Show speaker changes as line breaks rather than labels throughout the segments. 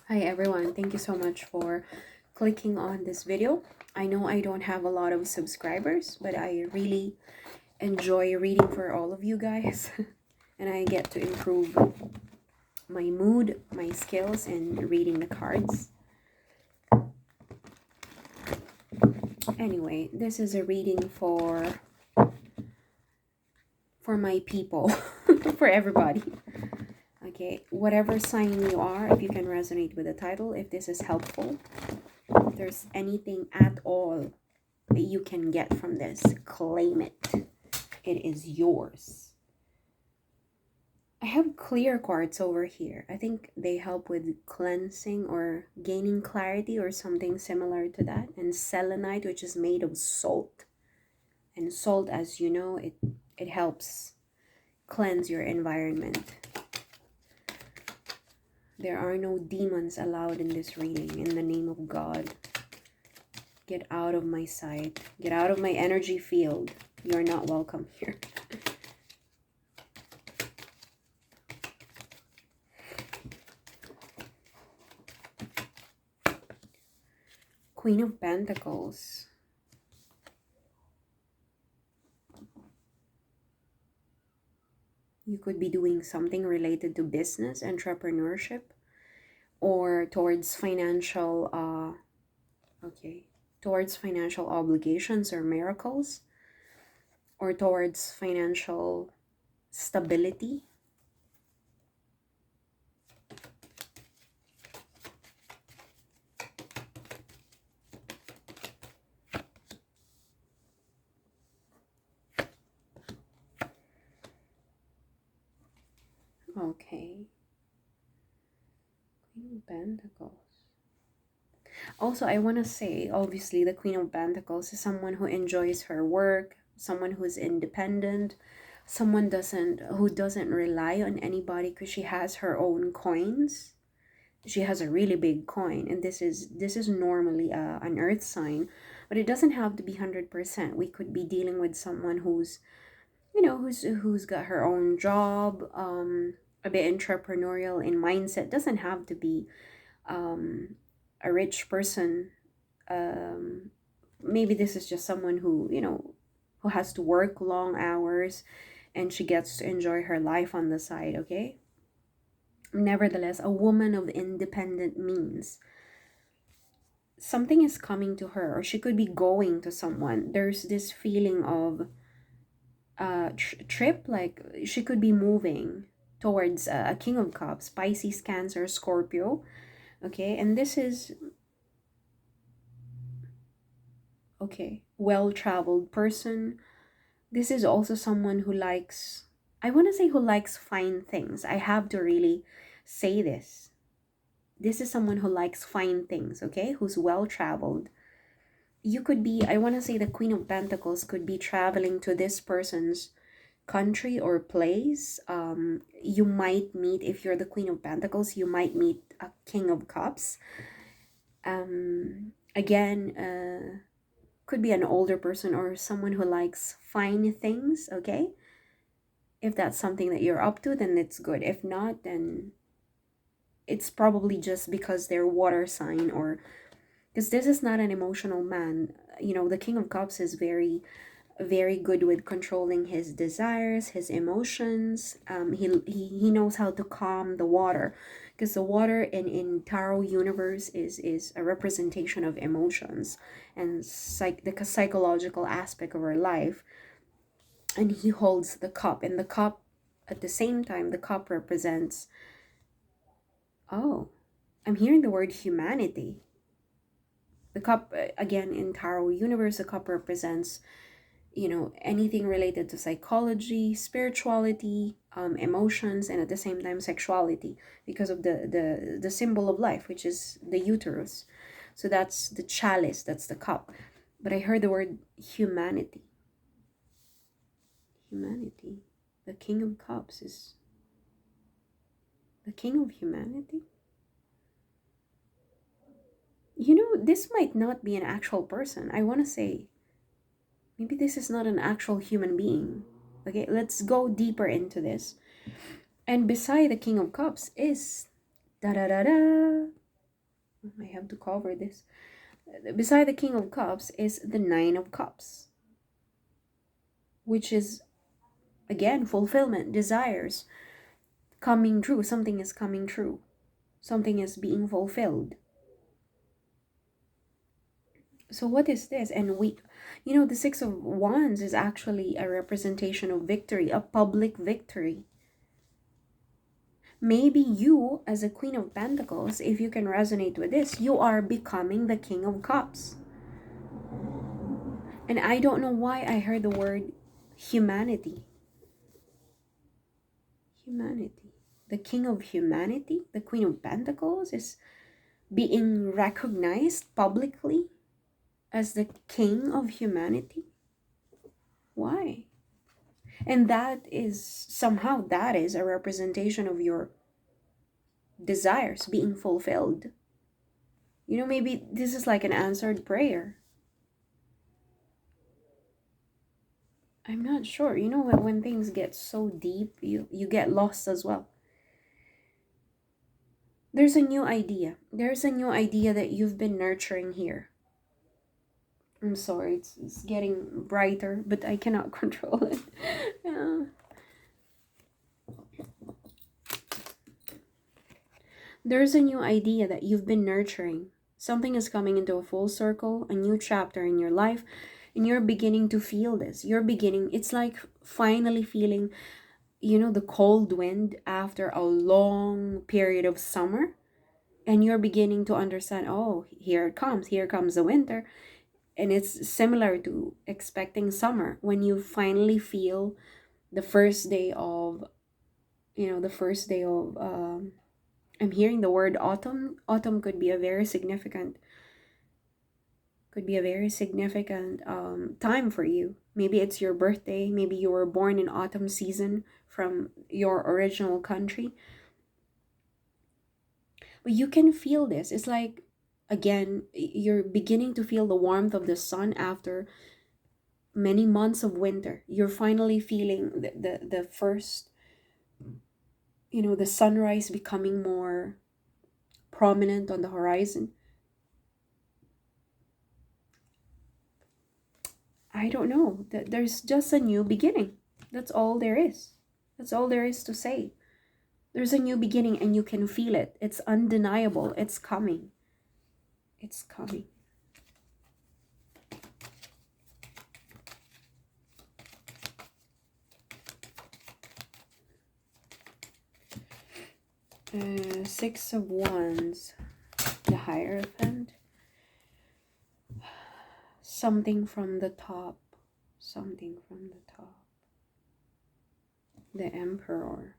Hi everyone, thank you so much for clicking on this video. I know I don't have a lot of subscribers, but I really enjoy reading for all of you guys and I get to improve my mood, my skills in reading the cards. Anyway, this is a reading for my people, for everybody. Okay, whatever sign you are, if you can resonate with the title, if this is helpful, if there's anything at all that you can get from this, claim it. It is yours. I have clear quartz over here. I think they help with cleansing or gaining clarity or something similar to that. And selenite, which is made of salt. And salt, as you know, it helps cleanse your environment. There are no demons allowed in this reading. In the name of God, get out of my sight. Get out of my energy field. You're not welcome here. Queen of Pentacles. You could be doing something related to business, entrepreneurship, or towards towards financial obligations or miracles, or towards financial stability. Okay. Queen of Pentacles. Also, I want to say, obviously, the Queen of Pentacles is someone who enjoys her work, someone who's independent, someone who doesn't rely on anybody because she has her own coins. She has a really big coin, and this is normally an earth sign, but it doesn't have to be 100%. We could be dealing with someone who's who's got her own job, a bit entrepreneurial in mindset. Doesn't have to be a rich person. Maybe this is just someone who has to work long hours and she gets to enjoy her life on the side. Okay, nevertheless, a woman of independent means, something is coming to her, or she could be going to someone. There's this feeling of trip, like she could be moving towards a King of Cups, Pisces, Cancer, Scorpio. Okay, and this is well-traveled person. This is also someone who likes, I want to say, who likes fine things. I have to really say this. This is someone who likes fine things, okay? Who's well-traveled. You could be, I want to say, the Queen of Pentacles could be traveling to this person's country or place. You might meet, if you're the Queen of Pentacles, you might meet a King of Cups. Again, could be an older person or someone who likes fine things. Okay, if that's something that you're up to, then it's good. If not, then it's probably just because they're water sign, or because this is not an emotional man. The King of Cups is very good with controlling his desires, his emotions. He knows how to calm the water, because the water in tarot universe is a representation of emotions and the psychological aspect of our life. And he holds the cup, and the cup, at the same time, the cup represents, oh, I'm hearing the word humanity. The cup, again, in tarot universe, the cup represents anything related to psychology, spirituality, emotions, and at the same time sexuality, because of the symbol of life, which is the uterus. So that's the chalice, that's the cup. But I heard the word humanity. Humanity. The King of Cups is the king of humanity. This might not be an actual person. I want to say, maybe this is not an actual human being. Okay, let's go deeper into this. And beside the King of Cups is da da da da. I have to cover this. Beside the King of Cups is the Nine of Cups, which is again fulfillment, desires coming true. Something is coming true, something is being fulfilled. So what is this? And the Six of Wands is actually a representation of victory, a public victory. Maybe you, as a Queen of Pentacles, if you can resonate with this, you are becoming the King of Cups. And I don't know why I heard the word humanity. Humanity. The King of Humanity, the Queen of Pentacles, is being recognized publicly as the King of Humanity. Why? And that is a representation of your desires being fulfilled. Maybe this is like an answered prayer. I'm not sure. When things get so deep, you get lost as well. There's a new idea. There's a new idea that you've been nurturing here. I'm sorry, it's getting brighter, but I cannot control it. Yeah. There's a new idea that you've been nurturing. Something is coming into a full circle, a new chapter in your life, and you're beginning to feel this. It's like finally feeling, the cold wind after a long period of summer. And you're beginning to understand, oh, here comes the winter. And it's similar to expecting summer when you finally feel the first day of, I'm hearing the word autumn. Autumn could be a very significant time for you. Maybe it's your birthday. Maybe you were born in autumn season from your original country. But you can feel this. It's like, again, you're beginning to feel the warmth of the sun after many months of winter. You're finally feeling the first, the sunrise becoming more prominent on the horizon. I don't know. There's just a new beginning. That's all there is. That's all there is to say. There's a new beginning and you can feel it. It's undeniable. It's coming. It's coming. Six of Wands. The Hierophant. Something from the top. Something from the top. The Emperor.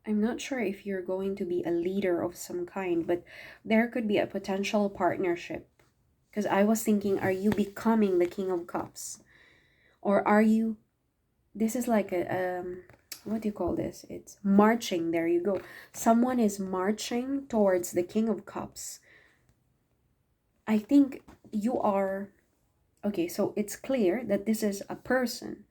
I'm not sure if you're going to be a leader of some kind, but there could be a potential partnership. Because I was thinking, are you becoming the King of Cups? Or are you, this is like what do you call this? It's marching. There you go. Someone is marching towards the King of Cups. I think you are, okay, so it's clear that this is a person.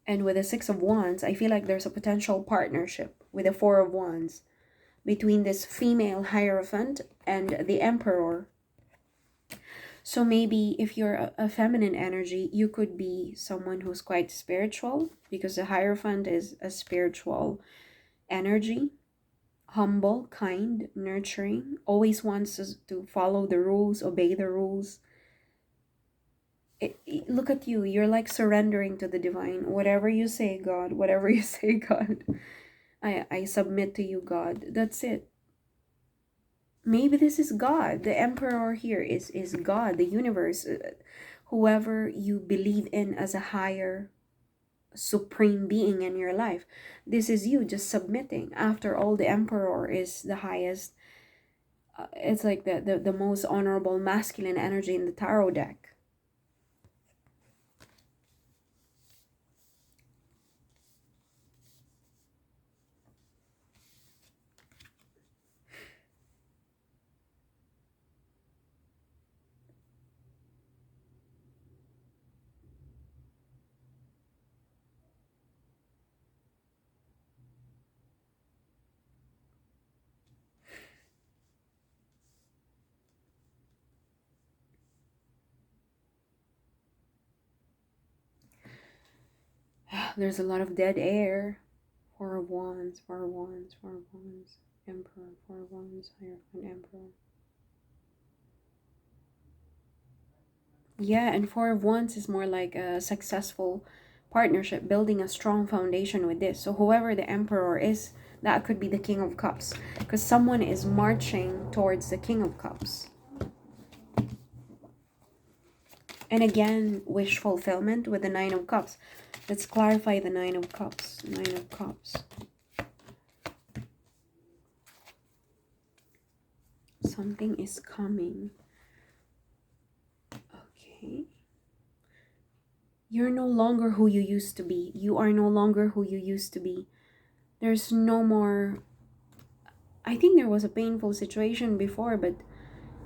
And with the Six of Wands, I feel like there's a potential partnership with the Four of Wands between this female Hierophant and the Emperor. So maybe if you're a feminine energy, you could be someone who's quite spiritual, because the Hierophant is a spiritual energy. Humble, kind, nurturing, always wants us to follow the rules, obey the rules. Look at you, you're like surrendering to the divine. Whatever you say, God, whatever you say, God, I submit to you, God. That's it. Maybe this is God. The Emperor here is God, the universe, whoever you believe in as a higher supreme being in your life. This is you just submitting. After all, the Emperor is the highest. It's like the most honorable masculine energy in the tarot deck. There's a lot of dead air. Four of Wands, Four of Wands, Four of Wands, Emperor, Four of Wands, Hierophant, Emperor. Yeah, and Four of Wands is more like a successful partnership, building a strong foundation with this. So whoever the Emperor is, that could be the King of Cups, because someone is marching towards the King of Cups. And again, wish fulfillment with the Nine of Cups. Let's clarify the Nine of Cups. Nine of Cups. Something is coming. Okay. You're no longer who you used to be. You are no longer who you used to be. There's no more... I think there was a painful situation before, but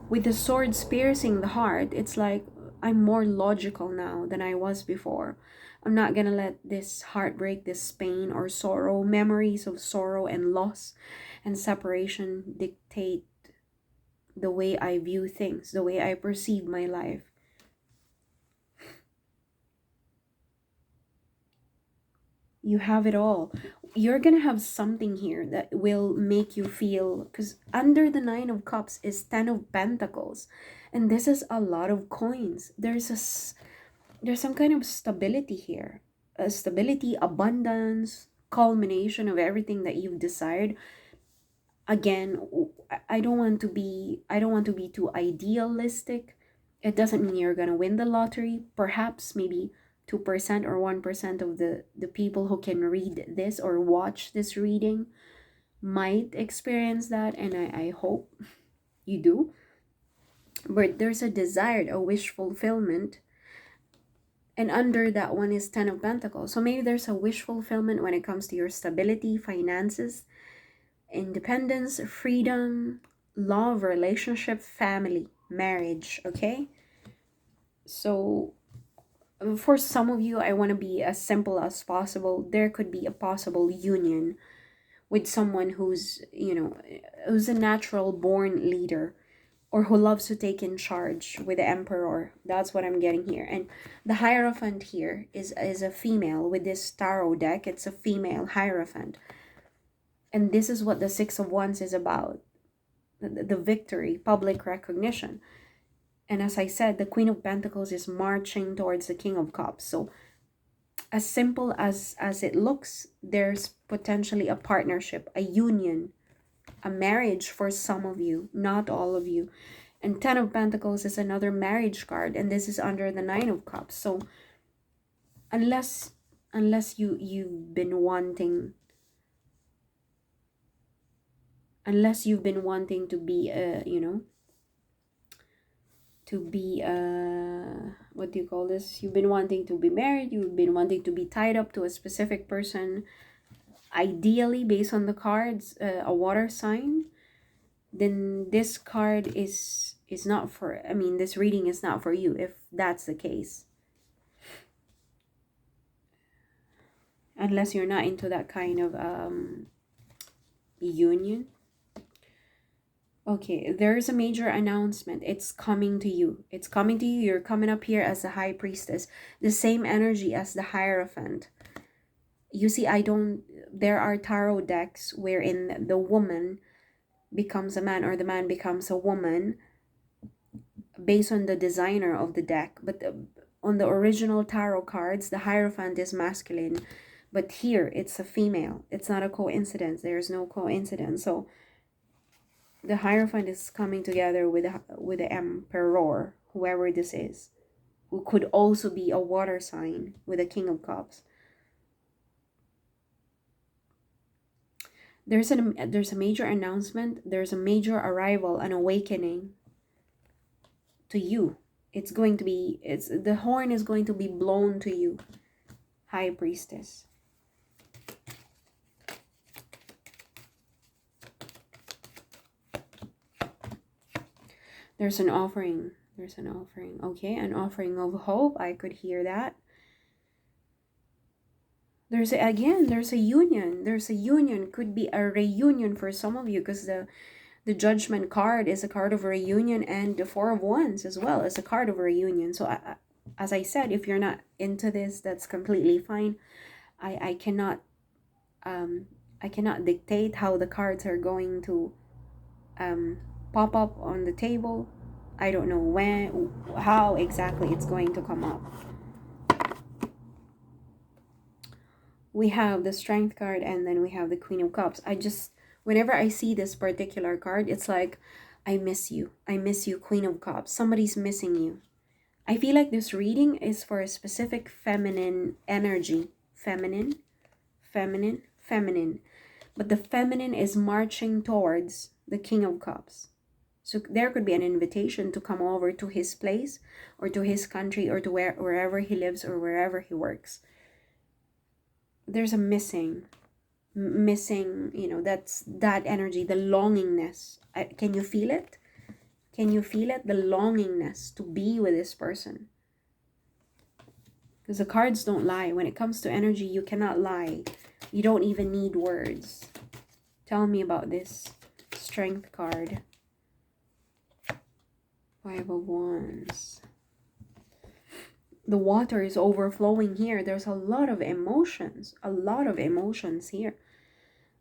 with the swords piercing the heart, it's like I'm more logical now than I was before. I'm not gonna let this heartbreak, this pain or sorrow, memories of sorrow and loss and separation dictate the way I view things, the way I perceive my life. You have it all. You're gonna have something here that will make you feel, because under the Nine of Cups is Ten of Pentacles, and this is a lot of coins. There's some kind of stability here, stability, abundance, culmination of everything that you've desired. Again, I don't want to be too idealistic. It doesn't mean you're gonna win the lottery. Perhaps maybe 2% or 1% of the people who can read this or watch this reading might experience that, and I hope you do. But there's a desire, a wish fulfillment, and under that one is Ten of Pentacles. So maybe there's a wish fulfillment when it comes to your stability, finances, independence, freedom, love, relationship, family, marriage. Okay, so for some of you, I want to be as simple as possible. There could be a possible union with someone who's, who's a natural born leader, or who loves to take in charge with the Emperor. That's what I'm getting here. And the Hierophant here is a female. With this tarot deck, it's a female Hierophant. And this is what the Six of Wands is about. The victory, public recognition. And as I said, the Queen of Pentacles is marching towards the King of Cups. So as simple as it looks, there's potentially a partnership, a union, a marriage for some of you, not all of you. And Ten of Pentacles is another marriage card, and this is under the Nine of Cups. So unless you've been wanting to be what do you call this, you've been wanting to be married, you've been wanting to be tied up to a specific person, ideally based on the cards, a water sign, then this card is not for, this reading is not for you if that's the case. Unless you're not into that kind of union. Okay, there's a major announcement. It's coming to you. It's coming to you. You're coming up here as the High Priestess. The same energy as the Hierophant. You see, there are tarot decks wherein the woman becomes a man or the man becomes a woman based on the designer of the deck. But on the original tarot cards, the Hierophant is masculine. But here, it's a female. It's not a coincidence. There's no coincidence. So the Hierophant is coming together with the Emperor, whoever this is, who could also be a water sign with the King of Cups. There's a major announcement. There's a major arrival, an awakening to you. The horn is going to be blown to you, High Priestess. There's an offering. Okay, an offering of hope. I could hear that. There's a union. Could be a reunion for some of you, because the Judgment card is a card of reunion, and the Four of Wands as well is a card of reunion. So as I said, if you're not into this, that's completely fine. I cannot um I cannot dictate how the cards are going to um pop up on the table. I don't know when, how exactly it's going to come up. We have the Strength card, and then we have the Queen of Cups. I just, whenever I see this particular card, it's like, I miss you. I miss you, Queen of Cups. Somebody's missing you. I feel like this reading is for a specific feminine energy. Feminine, feminine, feminine. But the feminine is marching towards the King of Cups. So there could be an invitation to come over to his place, or to his country, or to wherever he lives, or wherever he works. There's a missing, that's that energy, the longingness. Can you feel it? Can you feel it? The longingness to be with this person. Because the cards don't lie. When it comes to energy, you cannot lie. You don't even need words. Tell me about this Strength card. Five of Wands. The water is overflowing here. There's a lot of emotions. A lot of emotions here.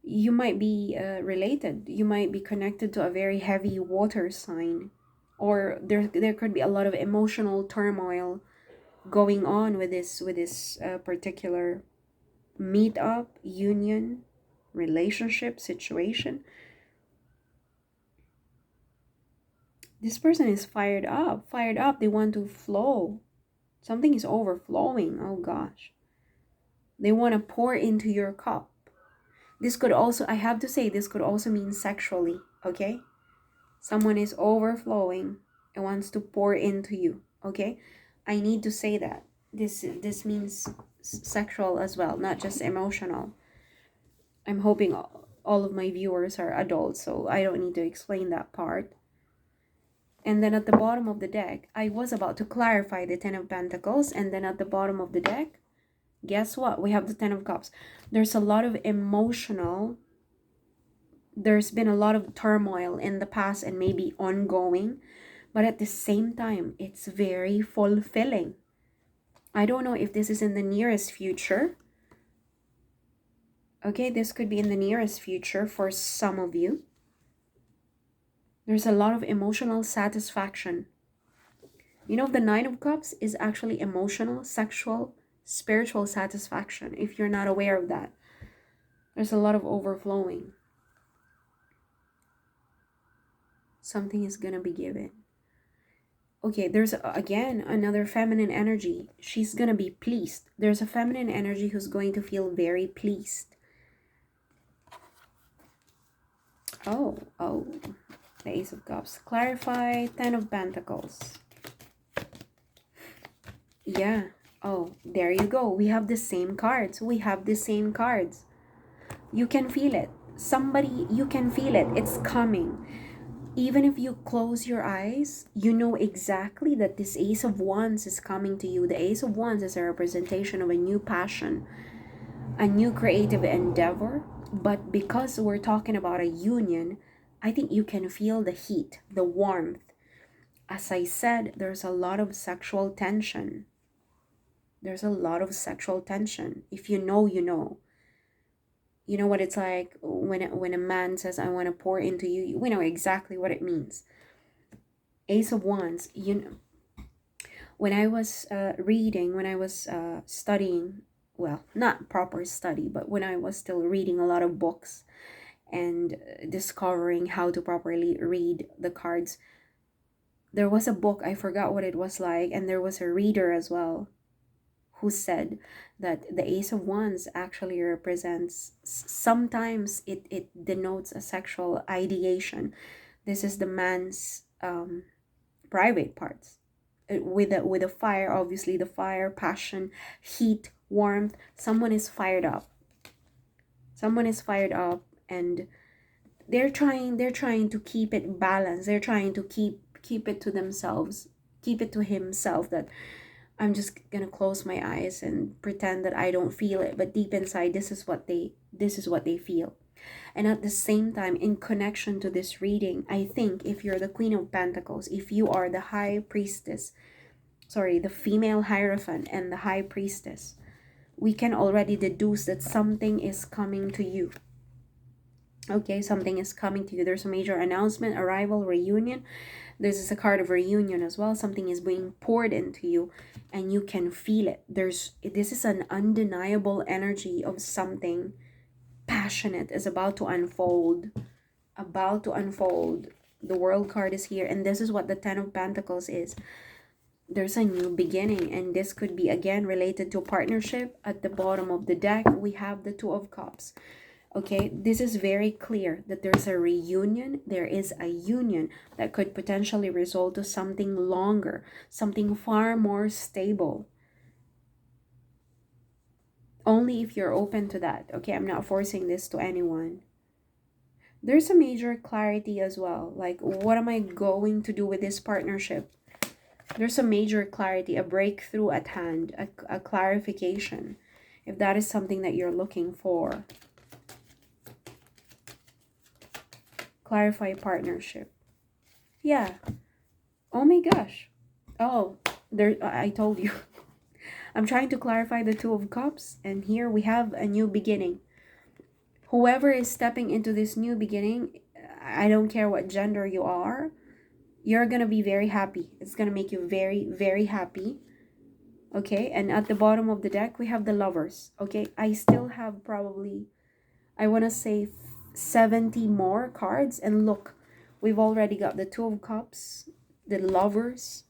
You might be related. You might be connected to a very heavy water sign. Or there could be a lot of emotional turmoil going on with this particular meetup, union, relationship, situation. This person is fired up, fired up. They want to flow. Something is overflowing. Oh gosh. They want to pour into your cup. This could also, I have to say, this could also mean sexually, okay? Someone is overflowing and wants to pour into you, okay? I need to say that. This means sexual as well, not just emotional. I'm hoping all of my viewers are adults, so I don't need to explain that part. And then at the bottom of the deck, I was about to clarify the Ten of Pentacles, and then at the bottom of the deck, guess what? We have the Ten of Cups. There's a lot of there's been a lot of turmoil in the past and maybe ongoing, but at the same time, it's very fulfilling. I don't know if this is in the nearest future. Okay, this could be in the nearest future for some of you. There's a lot of emotional satisfaction. You know, the Nine of Cups is actually emotional, sexual, spiritual satisfaction. If you're not aware of that, there's a lot of overflowing. Something is gonna be given. Okay, there's again another feminine energy. She's gonna be pleased. There's a feminine energy who's going to feel very pleased. Oh, the Ace of Cups. Clarify. Ten of Pentacles. Yeah. Oh, there you go. We have the same cards. We have the same cards. You can feel it. Somebody, you can feel it. It's coming. Even if you close your eyes, you know exactly that this Ace of Wands is coming to you. The Ace of Wands is a representation of a new passion, a new creative endeavor. But because we're talking about a union, I think you can feel the heat, the warmth. As I said, there's a lot of sexual tension. There's a lot of sexual tension. If you know, you know. You know what it's like when a man says, I want to pour into you. We know exactly what it means. Ace of Wands, you know, when I was reading, when I was studying, well, not proper study, but when I was still reading a lot of books and discovering how to properly read the cards, there was a book, I forgot what it was like, and there was a reader as well who said that the Ace of Wands actually represents, sometimes it denotes a sexual ideation. This is the man's private parts. With a fire, obviously the fire, passion, heat, warmth. Someone is fired up. Someone is fired up, and they're trying to keep it balanced. They're trying to keep it to themselves, keep it to himself, that I'm just gonna close my eyes and pretend that I don't feel it, but deep inside, this is what they feel. And at the same time, in connection to this reading, I think if you're the Queen of Pentacles, if you are the High Priestess, sorry, the female Hierophant and the High Priestess, we can already deduce that something is coming to you. Okay, something is coming to you. There's a major announcement, arrival, reunion. This is a card of reunion as well. Something is being poured into you and you can feel it. This is an undeniable energy of something passionate is about to unfold. About to unfold. The World card is here, and this is what the Ten of Pentacles is. There's a new beginning, and this could be again related to partnership. At the bottom of the deck, we have the Two of Cups. Okay, this is very clear that there's a reunion. There is a union that could potentially result to something longer, something far more stable. Only if you're open to that. Okay, I'm not forcing this to anyone. There's a major clarity as well. Like, what am I going to do with this partnership? There's a major clarity, a breakthrough at hand, a clarification, if that is something that you're looking for. Clarify partnership. Yeah. Oh my gosh. Oh, there, I told you. I'm trying to clarify the Two of Cups, and here we have a new beginning. Whoever is stepping into this new beginning, I don't care what gender you are, you're gonna be very happy. It's gonna make you very, very happy. Okay, and at the bottom of the deck, we have the Lovers. Okay, I still have probably, I want to say 70 more cards, and look, we've already got the Two of Cups, the Lovers,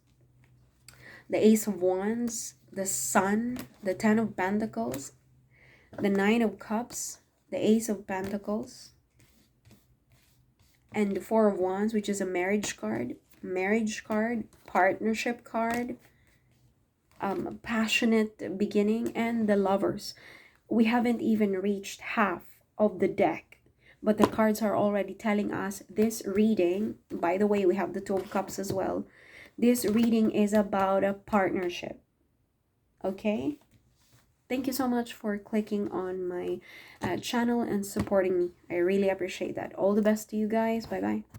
the Ace of Wands, the Sun, the Ten of Pentacles, the Nine of Cups, the Ace of Pentacles, and the Four of Wands, which is a marriage card, partnership card, passionate beginning, and the Lovers. We haven't even reached half of the deck, but the cards are already telling us this reading. By the way, we have the Two of Cups as well. This reading is about a partnership. Okay, thank you so much for clicking on my channel and supporting me. I really appreciate that. All the best to you guys. Bye bye.